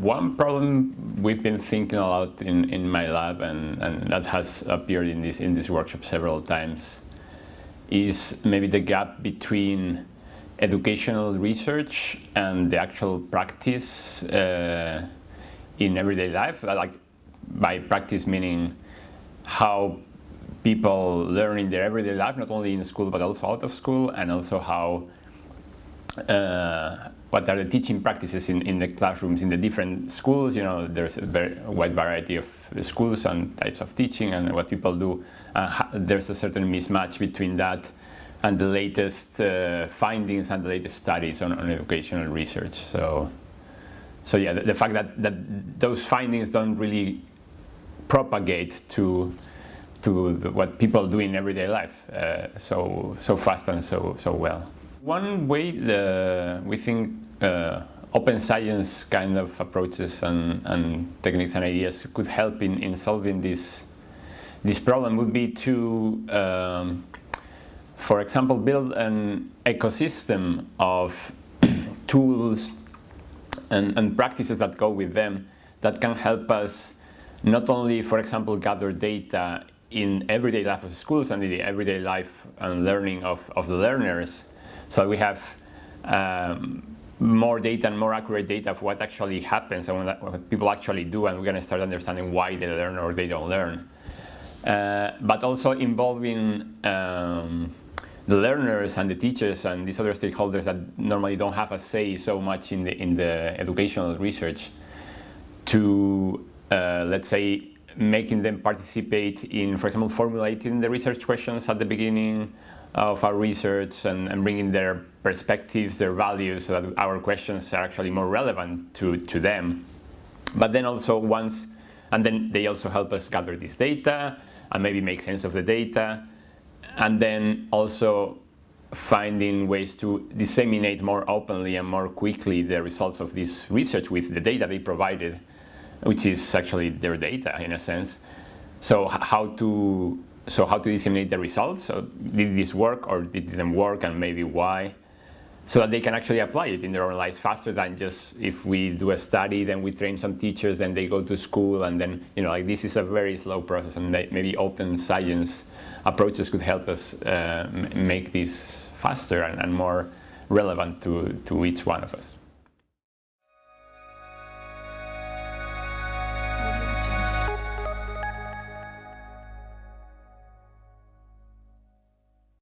one problem we've been thinking a lot in my lab, and that has appeared in this workshop several times, is maybe the gap between educational research and the actual practice in everyday life. Like, by practice meaning how people learn in their everyday life, not only in school but also out of school, and also how what are the teaching practices in the classrooms in the different schools. There's a very wide variety of schools and types of teaching and what people do. There's a certain mismatch between that and the latest findings and the latest studies on educational research. So yeah, the fact that those findings don't really propagate to what people do in everyday life so fast and so well. One way we think open science kind of approaches and techniques and ideas could help in solving this problem would be to, for example, build an ecosystem of tools and practices that go with them that can help us not only, for example, gather data in everyday life of schools and in the everyday life and learning of the learners, so we have more data and more accurate data of what actually happens and what people actually do, and we're going to start understanding why they learn or they don't learn. But also involving the learners and the teachers and these other stakeholders that normally don't have a say so much in the educational research, to let's say making them participate in, for example, formulating the research questions at the beginning of our research and bringing their perspectives, their values, so that our questions are actually more relevant to them. But then also then they also help us gather this data and maybe make sense of the data, and then also finding ways to disseminate more openly and more quickly the results of this research with the data they provided, which is actually their data in a sense. So how to disseminate the results? So did this work or did it didn't work, and maybe why? So that they can actually apply it in their own lives faster than just if we do a study, then we train some teachers, then they go to school, and then like this is a very slow process, and maybe open science approaches could help us make this faster and more relevant to each one of us.